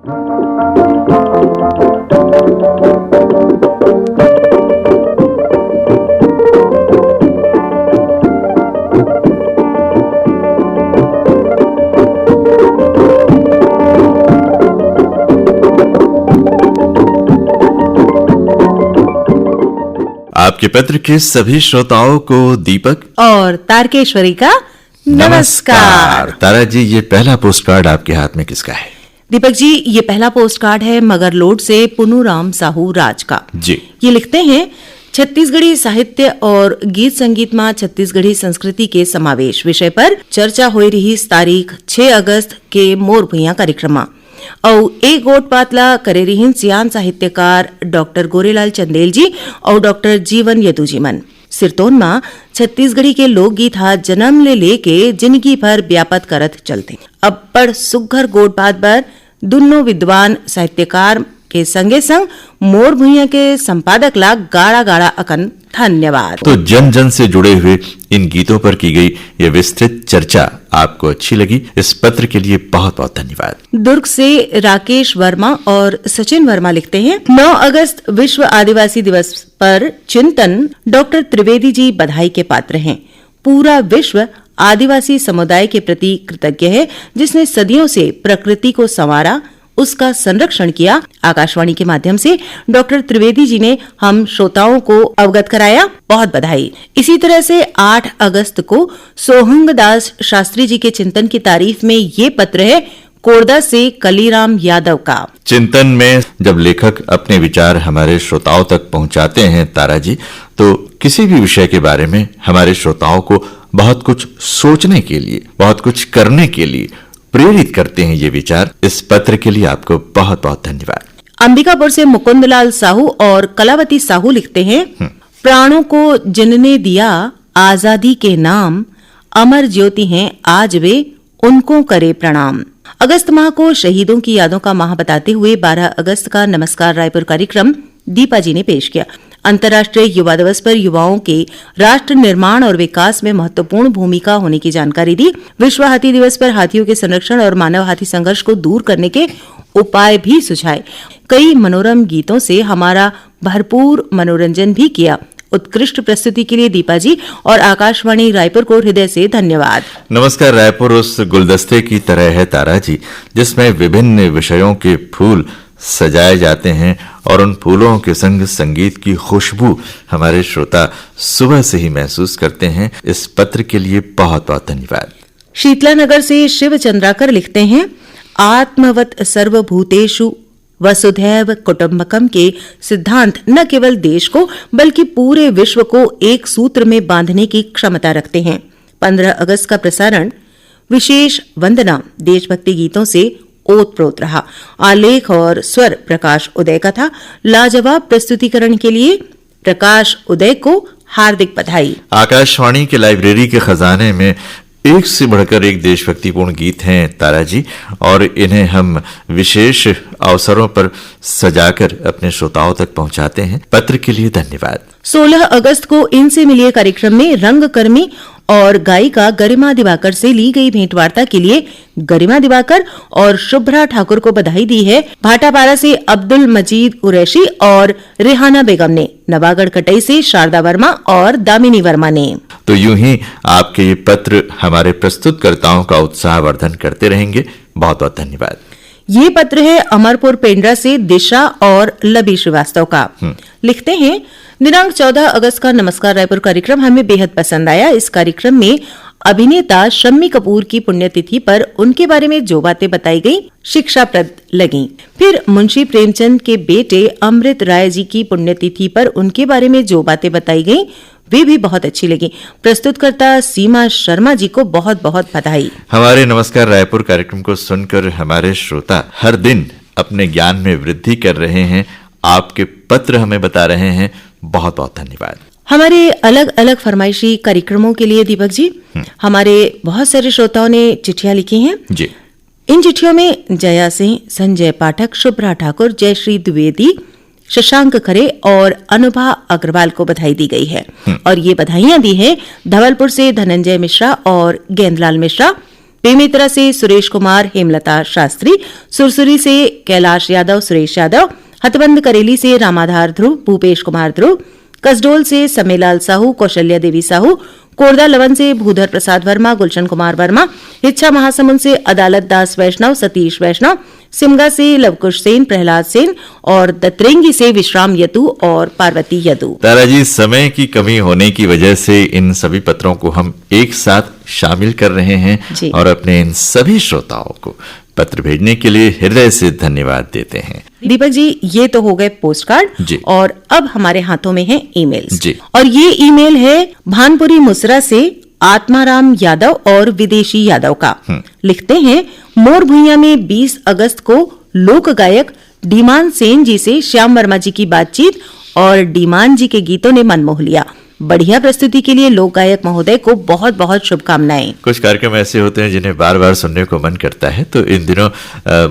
आपके पत्र के सभी श्रोताओं को दीपक और तारकेश्वरी का नमस्कार। तारा जी, ये पहला पोस्ट कार्ड आपके हाथ में किसका है? दीपक जी, ये पहला पोस्ट कार्ड है मगरलोड से पुनुराम साहू राज का जी। ये लिखते हैं, छत्तीसगढ़ी साहित्य और गीत संगीत में छत्तीसगढ़ी संस्कृति के समावेश विषय पर चर्चा हो रही तारीख 6 अगस्त के मोर भुइया कार्यक्रम और एक गोट पातला करे रहीन सियान साहित्यकार डॉक्टर गोरेलाल चंदेल जी और डॉक्टर जीवन यदुजीमन सिरतोन में छत्तीसगढ़ी के लोकगीत हा जन्म ले लेके जिंदगी भर व्यापत करत चलते। अब पर सुघर गोट बात पर दोनों विद्वान साहित्यकार के संगे संग मोर भुइया के संपादक ला गाड़ा गाड़ा अकन धन्यवाद। तो जन जन से जुड़े हुए इन गीतों पर की गई ये विस्तृत चर्चा आपको अच्छी लगी, इस पत्र के लिए बहुत बहुत धन्यवाद। दुर्ग से राकेश वर्मा और सचिन वर्मा लिखते हैं, 9 अगस्त विश्व आदिवासी दिवस पर चिंतन डॉक्टर त्रिवेदी जी बधाई के पात्र हैं। पूरा विश्व आदिवासी समुदाय के प्रति कृतज्ञ है, जिसने सदियों से प्रकृति को संवारा, उसका संरक्षण किया। आकाशवाणी के माध्यम से डॉक्टर त्रिवेदी जी ने हम श्रोताओं को अवगत कराया, बहुत बधाई। इसी तरह से 8 अगस्त को सोहंग दास शास्त्री जी के चिंतन की तारीफ में ये पत्र है कोरदा से कलीराम यादव का। चिंतन में जब लेखक अपने विचार हमारे श्रोताओं तक पहुंचाते हैं तारा जी, तो किसी भी विषय के बारे में हमारे श्रोताओं को बहुत कुछ सोचने के लिए, बहुत कुछ करने के लिए प्रेरित करते हैं ये विचार। इस पत्र के लिए आपको बहुत बहुत धन्यवाद। अंबिकापुर से मुकुंदलाल साहू और कलावती साहू लिखते हैं, प्राणों को जिनने दिया आजादी के नाम, अमर ज्योति हैं आज वे, उनको करे प्रणाम। अगस्त माह को शहीदों की यादों का माह बताते हुए 12 अगस्त का नमस्कार रायपुर कार्यक्रम दीपा जी ने पेश किया। अंतर्राष्ट्रीय युवा दिवस पर युवाओं के राष्ट्र निर्माण और विकास में महत्वपूर्ण भूमिका होने की जानकारी दी। विश्व हाथी दिवस पर हाथियों के संरक्षण और मानव हाथी संघर्ष को दूर करने के उपाय भी सुझाए। कई मनोरम गीतों से हमारा भरपूर मनोरंजन भी किया। उत्कृष्ट प्रस्तुति के लिए दीपा जी और आकाशवाणी रायपुर को हृदय से धन्यवाद। नमस्कार रायपुर उस गुलदस्ते की तरह है तारा जी, जिसमें विभिन्न विषयों के फूल सजाए जाते हैं और उन फूलों के संग संगीत की खुशबू हमारे श्रोता सुबह से ही महसूस करते हैं। इस पत्र के लिए बहुत बहुत धन्यवाद। शीतला नगर से शिव चंद्राकर लिखते हैं, आत्मवत सर्वभूतेषु वसुधैव कुटुंबकम के सिद्धांत न केवल देश को बल्कि पूरे विश्व को एक सूत्र में बांधने की क्षमता रखते हैं। 15 अगस्त का प्रसारण विशेष वंदना देशभक्ति गीतों से ओतप्रोत रहा। आलेख और स्वर प्रकाश उदय का था। लाजवाब प्रस्तुतिकरण के लिए प्रकाश उदय को हार्दिक बधाई। आकाशवाणी के लाइब्रेरी के खजाने में एक से बढ़कर एक देशभक्तिपूर्ण गीत हैं तारा जी, और इन्हें हम विशेष अवसरों पर सजाकर अपने श्रोताओं तक पहुंचाते हैं। पत्र के लिए धन्यवाद। 16 अगस्त को इनसे मिलिए कार्यक्रम में रंगकर्मी और गायिका गरिमा दिवाकर से ली गई भेंटवार्ता के लिए गरिमा दिवाकर और शुभ्रा ठाकुर को बधाई दी है। भाटापारा से अब्दुल मजीद कुरैशी और रेहाना बेगम ने, नवागढ़ कटई से शारदा वर्मा और दामिनी वर्मा ने। तो यूं ही आपके ये पत्र हमारे प्रस्तुतकर्ताओं का उत्साहवर्धन करते रहेंगे। बहुत बहुत धन्यवाद। ये पत्र है अमरपुर पेंड्रा से दिशा और लबी श्रीवास्तव का। लिखते हैं, दिनांक 14 अगस्त का नमस्कार रायपुर कार्यक्रम हमें बेहद पसंद आया। इस कार्यक्रम में अभिनेता शम्मी कपूर की पुण्यतिथि पर उनके बारे में जो बातें बताई गई शिक्षाप्रद लगी। फिर मुंशी प्रेमचंद के बेटे अमृत राय जी की पुण्यतिथि पर उनके बारे में जो बातें बताई गई वे भी बहुत अच्छी लगी। प्रस्तुतकर्ता सीमा शर्मा जी को बहुत बहुत बधाई। हमारे नमस्कार रायपुर कार्यक्रम को सुनकर हमारे श्रोता हर दिन अपने ज्ञान में वृद्धि कर रहे हैं। आपके पत्र हमें बता रहे हैं। बहुत बहुत धन्यवाद। हमारे अलग अलग फरमाइशी कार्यक्रमों के लिए दीपक जी हमारे बहुत सारे श्रोताओं ने चिट्ठियां लिखी हैं जी। इन चिट्ठियों में जया सिंह, संजय पाठक, शुभ्रा ठाकुर, जयश्री द्विवेदी, शशांक खरे और अनुभा अग्रवाल को बधाई दी गई है। और ये बधाइयां दी है धवलपुर से धनंजय मिश्रा और गेंदलाल मिश्रा, पेमेत्रा से सुरेश कुमार हेमलता शास्त्री, सुरसुरी से कैलाश यादव सुरेश यादव, हथबंद करेली से रामाधार ध्रुव भूपेश कुमार ध्रुव, कसडोल से समेलाल साहू कौशल्या देवी साहू, कोरदा लवन से भूधर प्रसाद वर्मा गुलशन कुमार वर्मा, इच्छा महासमुंद से अदालत दास वैष्णव सतीश वैष्णव, सिमगा से लवकुश सेन प्रहलाद सेन और दत्रेंगी से विश्राम यदु और पार्वती यदु। तारा जी, समय की कमी होने की वजह से इन सभी पत्रों को हम एक साथ शामिल कर रहे हैं और अपने इन सभी श्रोताओं को पत्र भेजने के लिए हृदय से धन्यवाद देते हैं। दीपक जी, ये तो हो गए पोस्ट कार्ड और अब हमारे हाथों में है ईमेल्स जी। और ये ईमेल है भानपुरी मुसरा से आत्माराम यादव और विदेशी यादव का। लिखते हैं, मोर भुइया में 20 अगस्त को लोक गायक डीमान सेन जी से श्याम वर्मा जी की बातचीत और डीमान जी के गीतों ने मन मोह लिया। बढ़िया प्रस्तुति के लिए लोक गायक महोदय को बहुत बहुत शुभकामनाएं। कुछ कार्यक्रम ऐसे होते हैं जिन्हें बार बार सुनने को मन करता है, तो इन दिनों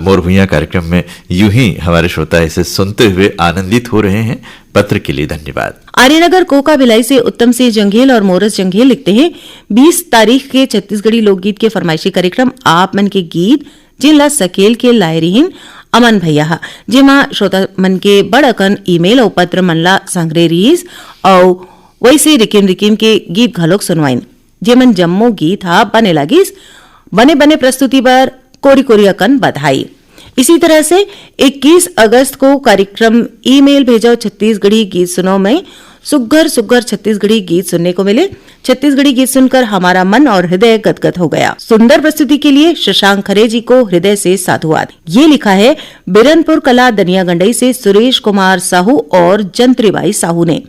मोर भुइया कार्यक्रम में यूं ही हमारे श्रोता इसे सुनते हुए आनंदित हो रहे हैं। पत्र के लिए धन्यवाद। आर्यनगर कोका भिलाई से उत्तम सिंह जंघेल और मोरस जंघेल लिखते हैं, 20 तारीख के छत्तीसगढ़ी लोकगीत के फरमाइशी कार्यक्रम आप मन के गीत जिनला सकेल के लायरीन अमन भैया जेमा श्रोता मन के बड़ अकन ईमेल और पत्र मनला संग्रह रहीस और वैसे रिकिम रिकिम के गीत घलोक सुनवाइन जेमन जम्मो गीत हा बने लगिस। बने बने प्रस्तुति पर कोरी कोरी अकन बधाई। इसी तरह से 21 अगस्त को कार्यक्रम ईमेल भेजो छत्तीसगढ़ी गीत सुनो में सुग्घर सुग्घर छत्तीसगढ़ी गीत सुनने को मिले। छत्तीसगढ़ी गीत सुनकर हमारा मन और हृदय गदगद हो गया। सुंदर प्रस्तुति के लिए शशांक खरे जी को हृदय से साधुवाद। ये लिखा है बिरनपुर कला दनिया गंडई से सुरेश कुमार साहू और जंत्रीबाई साहू ने।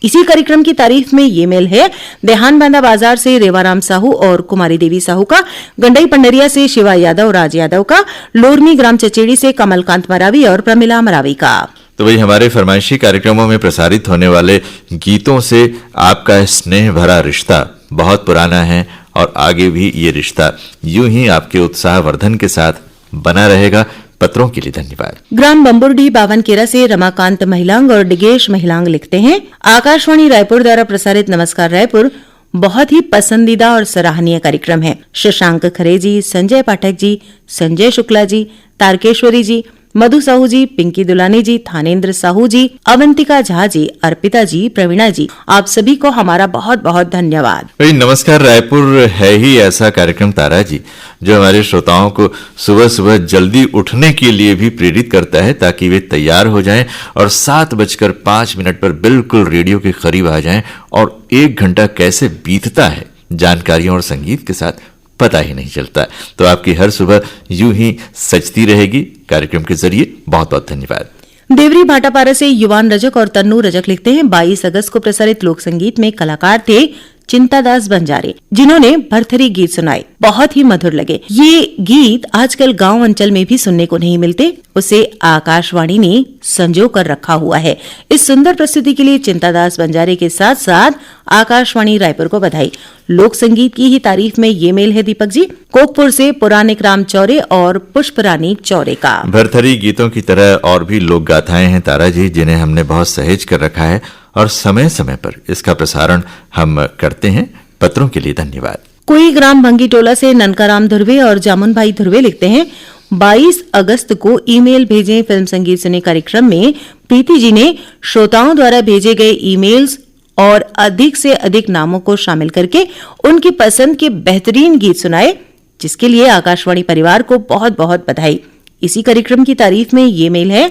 इसी कार्यक्रम की तारीफ में ये मेल है देहान बांधा बाजार से रेवाराम साहू और कुमारी देवी साहू का, गंडई पंडरिया से शिवा यादव राज यादव का, लोरमी ग्राम चचेड़ी से कमलकांत मरावी और प्रमिला मरावी का। तो वही हमारे फरमाइशी कार्यक्रमों में प्रसारित होने वाले गीतों से आपका स्नेह भरा रिश्ता बहुत पुराना है और आगे भी ये रिश्ता यूं ही आपके उत्साहवर्धन के साथ बना रहेगा। पत्रों के लिए धन्यवाद। ग्राम बम्बुरडी बावनकेरा से रमाकांत महिलांग और डिगेश महिलांग लिखते हैं, आकाशवाणी रायपुर द्वारा प्रसारित नमस्कार रायपुर बहुत ही पसंदीदा और सराहनीय कार्यक्रम है। शशांक खरे जी, संजय पाठक जी, संजय शुक्ला जी, तारकेश्वरी जी, मधु साहू जी, पिंकी दुलानी जी, थानेन्द्र साहू जी, अवंतिका झा जी, अर्पिता जी, प्रवीणा जी, आप सभी को हमारा बहुत बहुत धन्यवाद। भाई नमस्कार रायपुर है ही ऐसा कार्यक्रम तारा जी जो हमारे श्रोताओं को सुबह सुबह जल्दी उठने के लिए भी प्रेरित करता है ताकि वे तैयार हो जाएं और 7:05 पर बिल्कुल रेडियो के करीब आ जाएं और 1 घंटा कैसे बीतता है जानकारियों और संगीत के साथ पता ही नहीं चलता। तो आपकी हर सुबह यूं ही सजती रहेगी कार्यक्रम के जरिए। बहुत बहुत धन्यवाद। देवरी भाटापारा से युवान रजक और तन्नू रजक लिखते हैं, 22 अगस्त को प्रसारित लोक संगीत में कलाकार थे चिंतादास बंजारे जिन्होंने भरथरी गीत सुनाए, बहुत ही मधुर लगे। ये गीत आजकल गांव अंचल में भी सुनने को नहीं मिलते, उसे आकाशवाणी ने संजो कर रखा हुआ है। इस सुंदर प्रस्तुति के लिए चिंतादास बंजारे के साथ साथ आकाशवाणी रायपुर को बधाई। लोक संगीत की ही तारीफ में ये मेल है दीपक जी, कोकपुर से पुरानिक राम चौरे और पुष्परानी चौरे का। भरथरी गीतों की तरह और भी लोक गाथाएं हैं तारा जी जिन्हें हमने बहुत सहेज कर रखा है और समय समय पर इसका प्रसारण हम करते हैं। पत्रों के लिए धन्यवाद। कोई ग्राम भंगी टोला से ननकाराम धुर्वे और जामुन भाई धुर्वे लिखते हैं, 22 अगस्त को ईमेल भेजें फिल्म संगीत सुने कार्यक्रम में प्रीति जी ने श्रोताओं द्वारा भेजे गए ईमेल्स और अधिक से अधिक नामों को शामिल करके उनकी पसंद के बेहतरीन गीत सुनाए, जिसके लिए आकाशवाणी परिवार को बहुत बहुत बधाई। इसी कार्यक्रम की तारीफ में ये मेल है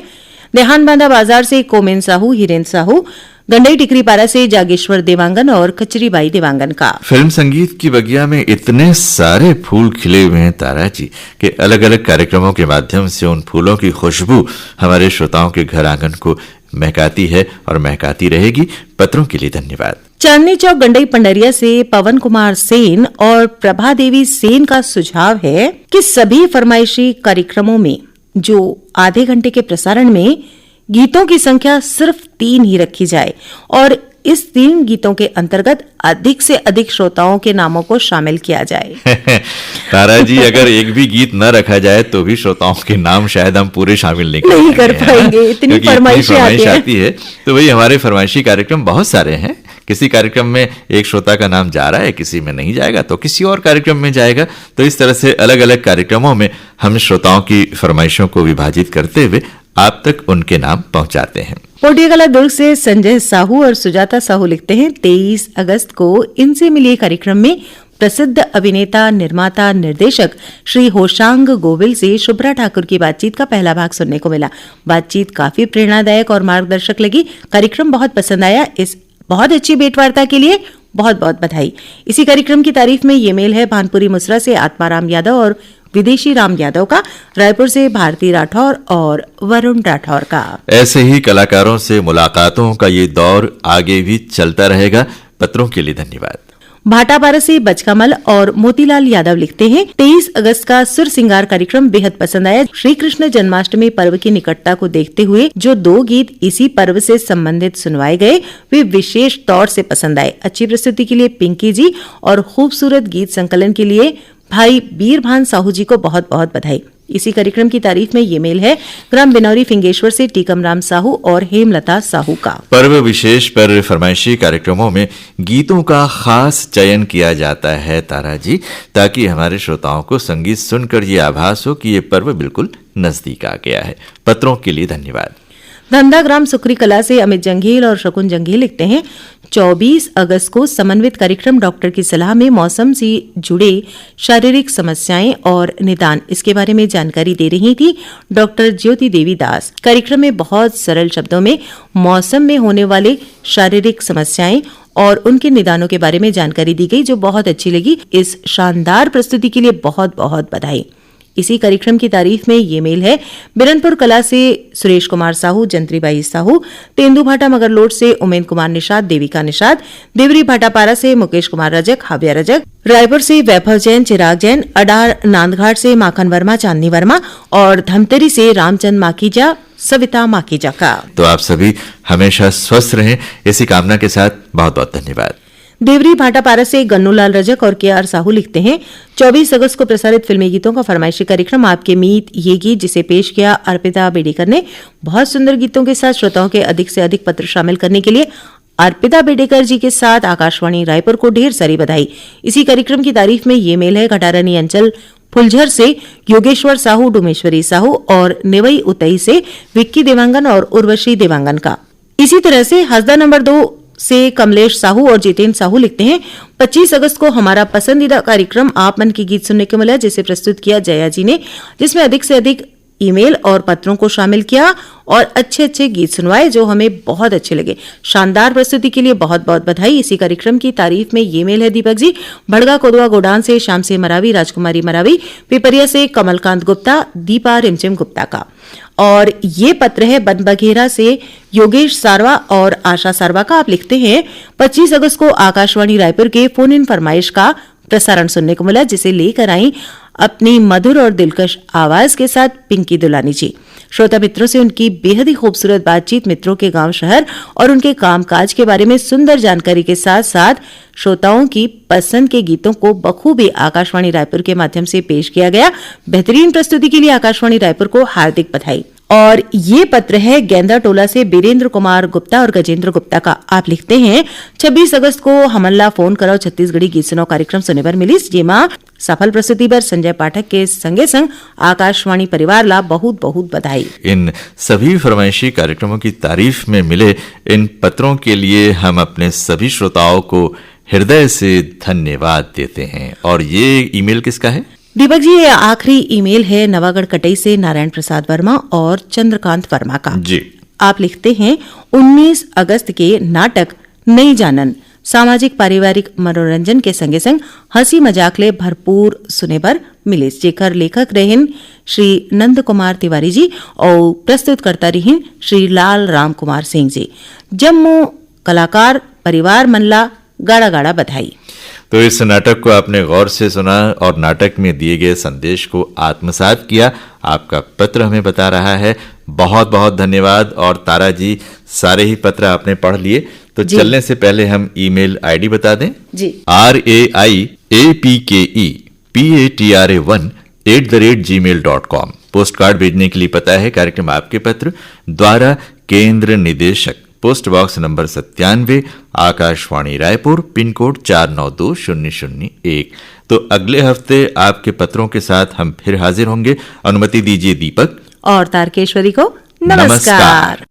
देहान बांधा बाजार से कोमेन साहू, हिरेन साहू, गंडई टिकरी पारा से जागेश्वर देवांगन और कचरीबाई देवांगन का। फिल्म संगीत की बगिया में इतने सारे फूल खिले हुए हैं तारा जी के अलग अलग कार्यक्रमों के माध्यम से उन फूलों की खुशबू हमारे श्रोताओं के घर आंगन को महकाती है और महकाती रहेगी। पत्रों के लिए धन्यवाद। चांदनी चौक गंडई पंडरिया से पवन कुमार सेन और प्रभा देवी सेन का सुझाव है कि सभी फरमाइशी कार्यक्रमों में जो आधे घंटे के प्रसारण में गीतों की संख्या सिर्फ 3 ही रखी जाए और इस 3 गीतों के अंतर्गत अधिक से अधिक श्रोताओं के नामों को शामिल किया जाए। तारा जी अगर एक भी गीत न रखा जाए तो भी श्रोताओं के नाम शायद हम पूरे शामिल नहीं कर पाएंगे, इतनी फरमाइशें आती है। तो वही हमारे फरमाइशी कार्यक्रम बहुत सारे हैं किसी कार्यक्रम में एक श्रोता का नाम जा रहा है, किसी में नहीं जाएगा तो किसी और कार्यक्रम में जाएगा। तो इस तरह से अलग अलग कार्यक्रमों में हम श्रोताओं की फरमाइशों को विभाजित करते हुए आप तक उनके नाम पहुंचाते हैं। पोटियागला दुर्ग से संजय साहू और सुजाता साहू लिखते हैं, 23 अगस्त को इनसे मिलिए कार्यक्रम में प्रसिद्ध अभिनेता, निर्माता, निर्देशक श्री होशांग गोविल से शुभ्रा ठाकुर की बातचीत का पहला भाग सुनने को मिला। बातचीत काफी प्रेरणादायक और मार्गदर्शक लगी। कार्यक्रम बहुत पसंद आया। इस बहुत अच्छी भेंटवार्ता के लिए बहुत बहुत बधाई। इसी कार्यक्रम की तारीफ में ये मेल है भानपुरी मुसरा से आत्माराम यादव और विदेशी राम यादव का, रायपुर से भारती राठौर और वरुण राठौर का। ऐसे ही कलाकारों से मुलाकातों का ये दौर आगे भी चलता रहेगा। पत्रों के लिए धन्यवाद। भाटापारा से बचकामल और मोतीलाल यादव लिखते हैं, 23 अगस्त का सुर सिंगार कार्यक्रम बेहद पसंद आया। श्री कृष्ण जन्माष्टमी पर्व की निकटता को देखते हुए जो 2 गीत इसी पर्व से संबंधित सुनवाए गए वे विशेष तौर से पसंद आए। अच्छी प्रस्तुति के लिए पिंकी जी और खूबसूरत गीत संकलन के लिए भाई बीरभान साहू जी को बहुत बहुत बधाई। इसी कार्यक्रम की तारीफ में ये मेल है ग्राम बिनौरी फिंगेश्वर से टीकम राम साहू और हेमलता साहू का। पर्व विशेष पर फरमाइशी कार्यक्रमों में गीतों का खास चयन किया जाता है तारा जी, ताकि हमारे श्रोताओं को संगीत सुनकर ये आभास हो कि ये पर्व बिल्कुल नजदीक आ गया है। पत्रों के लिए धन्यवाद। धंधा ग्राम सुखरी कला से अमित जंघेल और शकुन जंघेल लिखते हैं, 24 अगस्त को समन्वित कार्यक्रम डॉक्टर की सलाह में मौसम से जुड़े शारीरिक समस्याएं और निदान इसके बारे में जानकारी दे रही थी डॉक्टर ज्योति देवी दास। कार्यक्रम में बहुत सरल शब्दों में मौसम में होने वाले शारीरिक समस्याएं और उनके निदानों के बारे में जानकारी दी गई, जो बहुत अच्छी लगी। इस शानदार प्रस्तुति के लिए बहुत बहुत बधाई। इसी कार्यक्रम की तारीफ में ये मेल है बिरनपुर कला से सुरेश कुमार साहू, जंत्रीबाई साहू, तेंदु भाटा मगरलोड से उमेद कुमार निषाद, देविका निषाद, देवरी भाटापारा से मुकेश कुमार रजक, हाव्या रजक, रायपुर से वैभव जैन, चिराग जैन, अडार नांदघाट से माखन वर्मा, चांदनी वर्मा और धमतरी से रामचंद माखीजा, सविता माखीजा का। तो आप सभी हमेशा स्वस्थ रहें, इसी कामना के साथ बहुत बहुत धन्यवाद। देवरी भाटापारा से गन्नूलाल रजक और के.आर. साहू लिखते हैं, 24 अगस्त को प्रसारित फिल्मी गीतों का फरमाइशी कार्यक्रम आपके मीत ये गीत जिसे पेश किया अर्पिता बेडेकर ने। बहुत सुंदर गीतों के साथ श्रोताओं के अधिक से अधिक पत्र शामिल करने के लिए अर्पिता बेडेकर जी के साथ आकाशवाणी रायपुर को ढेर सारी बधाई। इसी कार्यक्रम की तारीफ में ये मेल है घटारनी अंचल फुलझर से योगेश्वर साहू, डुमेश्वरी साहू और नेवई उतई से विक्की देवांगन और उर्वशी देवांगन का। इसी तरह से हसदा नंबर 2 से कमलेश साहू और जितेंद्र साहू लिखते हैं, 25 अगस्त को हमारा पसंदीदा कार्यक्रम आप मन की गीत सुनने को मिला, जिसे प्रस्तुत किया जया जी ने, जिसमें अधिक से अधिक ईमेल और पत्रों को शामिल किया और अच्छे अच्छे गीत सुनवाए जो हमें बहुत अच्छे लगे। शानदार प्रस्तुति के लिए बहुत बहुत बधाई। इसी कार्यक्रम की तारीफ में ये मेल है दीपक जी भड़गा कोदवा गोडान से श्याम से मरावी, राजकुमारी मरावी, पिपरिया से कमलकांत गुप्ता, दीपा रिमझिम गुप्ता का। और ये पत्र है बनबघेरा से योगेश सारवा और आशा सारवा का। आप लिखते हैं 25 अगस्त को आकाशवाणी रायपुर के फोन इन फरमाइश का प्रसारण सुनने को मिला, जिसे लेकर आई अपनी मधुर और दिलकश आवाज के साथ पिंकी दुलानी जी। श्रोता मित्रों से उनकी बेहद ही खूबसूरत बातचीत, मित्रों के गांव शहर और उनके कामकाज के बारे में सुंदर जानकारी के साथ साथ श्रोताओं की पसंद के गीतों को बखूबी आकाशवाणी रायपुर के माध्यम से पेश किया गया। बेहतरीन प्रस्तुति के लिए आकाशवाणी रायपुर को हार्दिक बधाई। और ये पत्र है गेंदा टोला से बीरेंद्र कुमार गुप्ता और गजेंद्र गुप्ता का। आप लिखते हैं 26 अगस्त को हमल्ला फोन कराओ छत्तीसगढ़ी गीत सुनाओ कार्यक्रम सुने पर मिली, जेमा सफल प्रस्तुति पर संजय पाठक के संगे संग आकाशवाणी परिवार ला बहुत बहुत बधाई। इन सभी फरमाइशी कार्यक्रमों की तारीफ में मिले इन पत्रों के लिए हम अपने सभी श्रोताओं को हृदय से धन्यवाद देते हैं। और ये ईमेल किसका है दीपक जी? ये आखिरी ईमेल है नवागढ़ कटई से नारायण प्रसाद वर्मा और चंद्रकांत वर्मा का जी। आप लिखते हैं 19 अगस्त के नाटक नई जानन सामाजिक पारिवारिक मनोरंजन के संगे संग हंसी मजाक ले भरपूर सुने पर मिले, जेकर लेखक रहें श्री नंद कुमार तिवारी जी और प्रस्तुत करता रही श्री लाल राम कुमार सिंह जी। जम्मू कलाकार परिवार मनला गाड़ा गाड़ा बधाई। तो इस नाटक को आपने गौर से सुना और नाटक में दिए गए संदेश को आत्मसात किया। आपका पत्र हमें बता रहा है। बहुत बहुत धन्यवाद। और तारा जी सारे ही पत्र आपने पढ़ लिए, तो चलने से पहले हम ईमेल आईडी बता दें जी। RAIAPKE1@gmail.com। पोस्ट कार्ड भेजने के लिए पता है कार्यक्रम आपके पत्र, द्वारा केंद्र निदेशक post box number 97, Akashvani Raipur, pin code 492001। तो अगले हफ्ते आपके पत्रों के साथ हम फिर हाजिर होंगे। अनुमति दीजिए दीपक और तारकेश्वरी को नमस्कार।